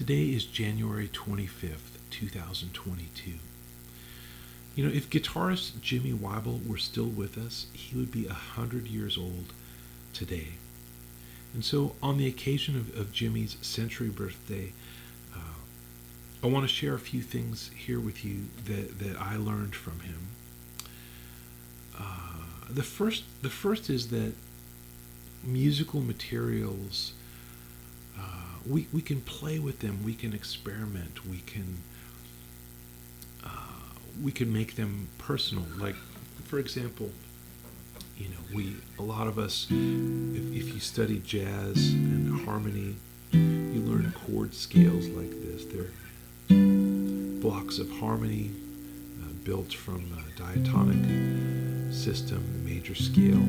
Today is January 25th, 2022. You know, if guitarist Jimmy Wyble were still with us, he would be 100 years old today. And so, on the occasion of Jimmy's century birthday, I want to share a few things here with you that I learned from him. The first is that musical materials, we can play with them, we can experiment, we can make them personal. Like, for example, you know, a lot of us, if you study jazz and harmony, you learn chord scales like this. They're blocks of harmony built from a diatonic system, major scale,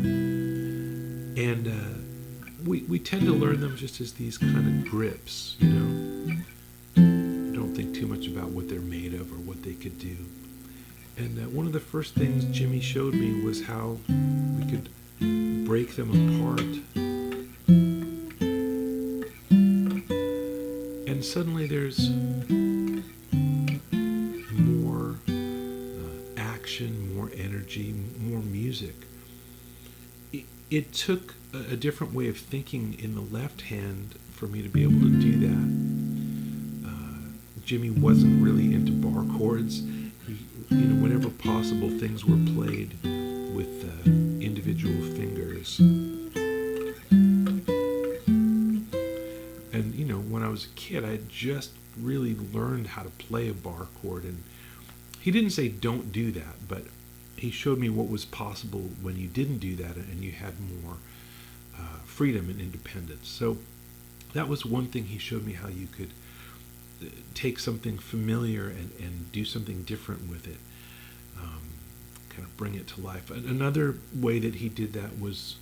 and we tend to learn them just as these kind of grips, you know. Don't think too much about what they're made of or what they could do. And one of the first things Jimmy showed me was how we could break them apart. And suddenly there's more action, more energy, more music. It took a different way of thinking in the left hand for me to be able to do that. Jimmy wasn't really into bar chords. Whenever possible, things were played with individual fingers. And, when I was a kid, I had just really learned how to play a bar chord. And he didn't say don't do that, but he showed me what was possible when you didn't do that and you had more freedom and independence. So that was one thing he showed me, how you could take something familiar and do something different with it, kind of bring it to life. Another way that he did that was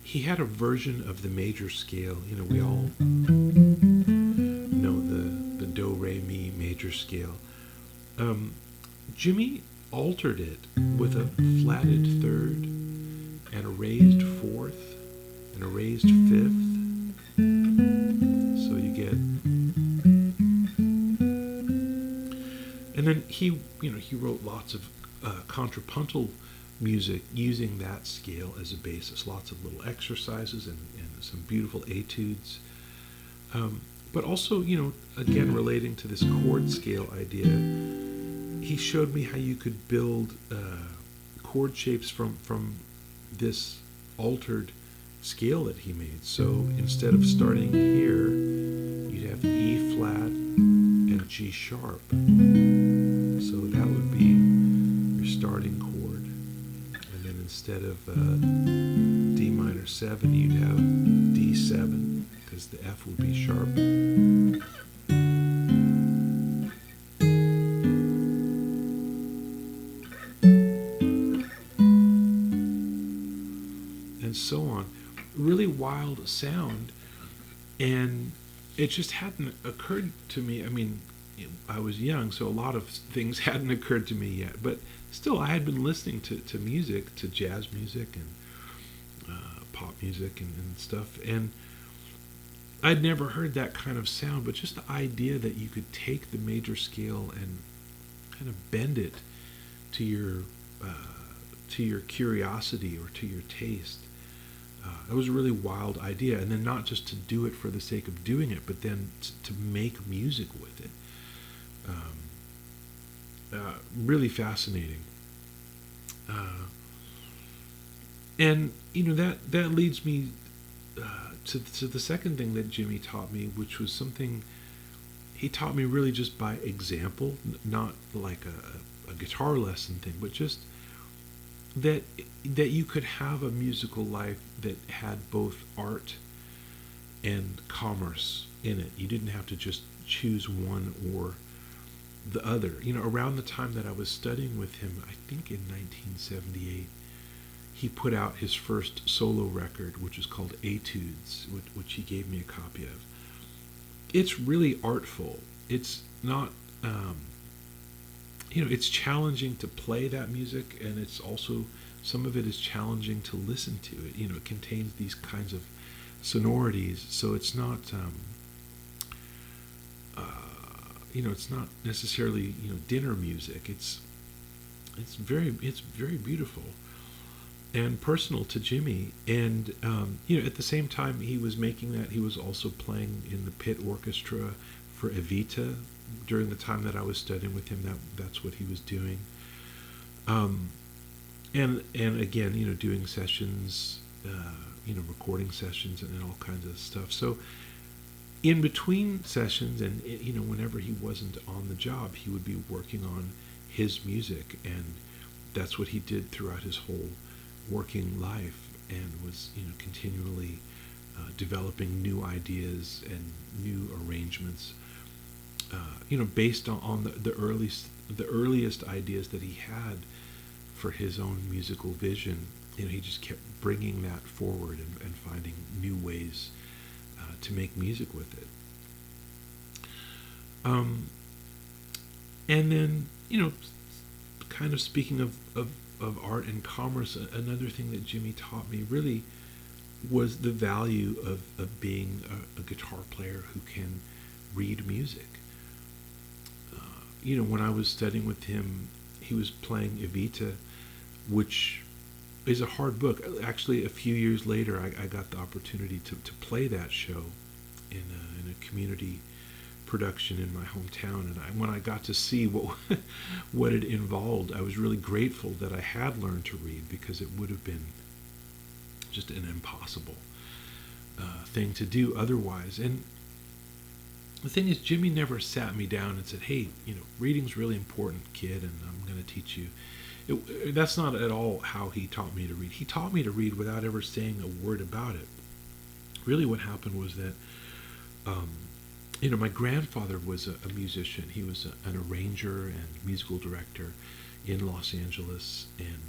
he had a version of the major scale. We all know the do, re, mi major scale. Jimmy altered it with a flatted third and a raised fourth and a raised fifth. So you get, and then he wrote lots of contrapuntal music using that scale as a basis. Lots of little exercises and some beautiful etudes. But also, again, relating to this chord scale idea, he showed me how you could build chord shapes from this altered scale that he made. So instead of starting here, you'd have E flat and G sharp. So that would be your starting chord. And then instead of D minor 7, you'd have D7, because the F would be sharp. And so on. Really wild sound. And it just hadn't occurred to me. I mean, I was young, so a lot of things hadn't occurred to me yet. But still, I had been listening to music, to jazz music and pop music and stuff. And I'd never heard that kind of sound, but just the idea that you could take the major scale and kind of bend it to your curiosity or to your taste. It was a really wild idea. And then not just to do it for the sake of doing it, but then to make music with it. Really fascinating. And that leads me to the second thing that Jimmy taught me, which was something he taught me really just by example, not like a guitar lesson thing, but just that you could have a musical life that had both art and commerce in it. You didn't have to just choose one or the other. Around the time that I was studying with him, I think in 1978, he put out his first solo record, which is called Etudes, which he gave me a copy of. It's really artful. It's not, it's challenging to play that music, and it's also, some of it is challenging to listen to it. It contains these kinds of sonorities, so it's not it's not necessarily dinner music. It's very beautiful and personal to Jimmy. And at the same time he was making that, he was also playing in the pit orchestra for Evita during the time that I was studying with him. That's what he was doing. Um, and again, doing sessions, recording sessions and all kinds of stuff. So in between sessions, and whenever he wasn't on the job, he would be working on his music, and that's what he did throughout his whole working life, and was continually developing new ideas and new arrangements, based on the earliest ideas that he had for his own musical vision. He just kept bringing that forward and finding new ways to make music with it. And then, kind of speaking of art and commerce, another thing that Jimmy taught me really was the value of being a guitar player who can read music. When I was studying with him, he was playing Evita, which is a hard book. Actually, a few years later, I got the opportunity to play that show in a community production in my hometown. And when I got to see what it involved, I was really grateful that I had learned to read, because it would have been just an impossible thing to do otherwise. And the thing is, Jimmy never sat me down and said, "Hey, reading's really important, kid, and I'm going to teach you." That's not at all how he taught me to read. He taught me to read without ever saying a word about it. Really what happened was that, my grandfather was a musician. He was an arranger and musical director in Los Angeles, and,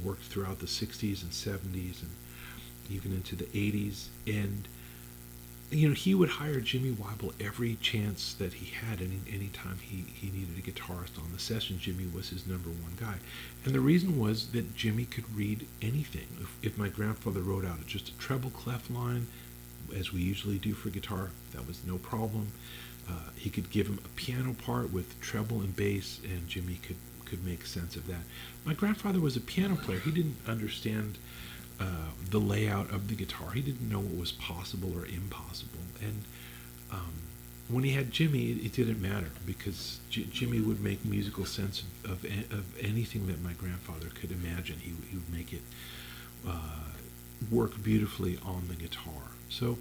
worked throughout the 60s and 70s and even into the 80s. And, he would hire Jimmy Wyble every chance that he had. Any time he needed a guitarist on the session, Jimmy was his number one guy. And the reason was that Jimmy could read anything. If my grandfather wrote out just a treble clef line, as we usually do for guitar, that was no problem. He could give him a piano part with treble and bass, and Jimmy could make sense of that. My grandfather was a piano player. He didn't understand the layout of the guitar. He didn't know what was possible or impossible. And when he had Jimmy, it didn't matter, because Jimmy would make musical sense of anything that my grandfather could imagine. He would make it work beautifully on the guitar. So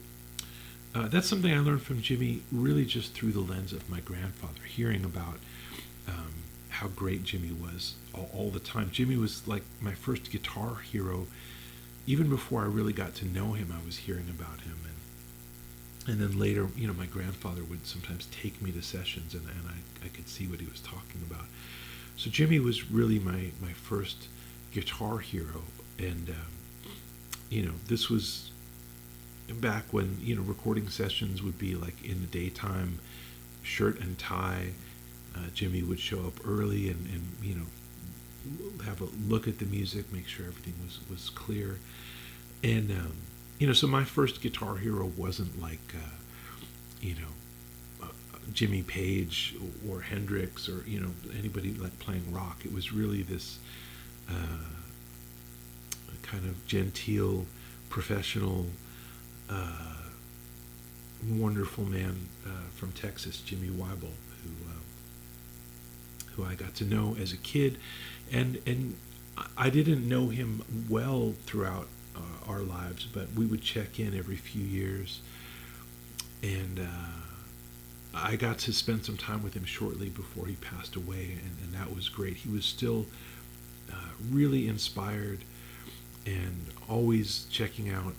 that's something I learned from Jimmy, really just through the lens of my grandfather, hearing about how great Jimmy was all the time. Jimmy was like my first guitar hero. Even before I really got to know him, I was hearing about him. And then later, my grandfather would sometimes take me to sessions, and I could see what he was talking about. So Jimmy was really my first guitar hero. And, this was back when, recording sessions would be like in the daytime, shirt and tie. Jimmy would show up early and have a look at the music, make sure everything was clear. And, so my first guitar hero wasn't like, Jimmy Page or Hendrix or, anybody like playing rock. It was really this kind of genteel, professional, wonderful man from Texas, Jimmy Wyble, who I got to know as a kid. And I didn't know him well throughout our lives, but we would check in every few years. And I got to spend some time with him shortly before he passed away, and that was great. He was still really inspired and always checking out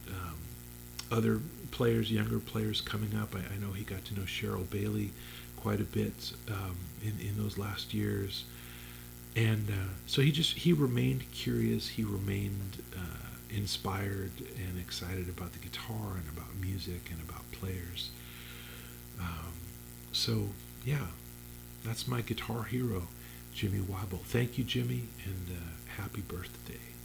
other players, younger players coming up. I know he got to know Cheryl Bailey quite a bit in those last years. And so he remained curious. He remained inspired and excited about the guitar and about music and about players. So yeah, that's my guitar hero, Jimmy Wyble. Thank you, Jimmy, and happy birthday.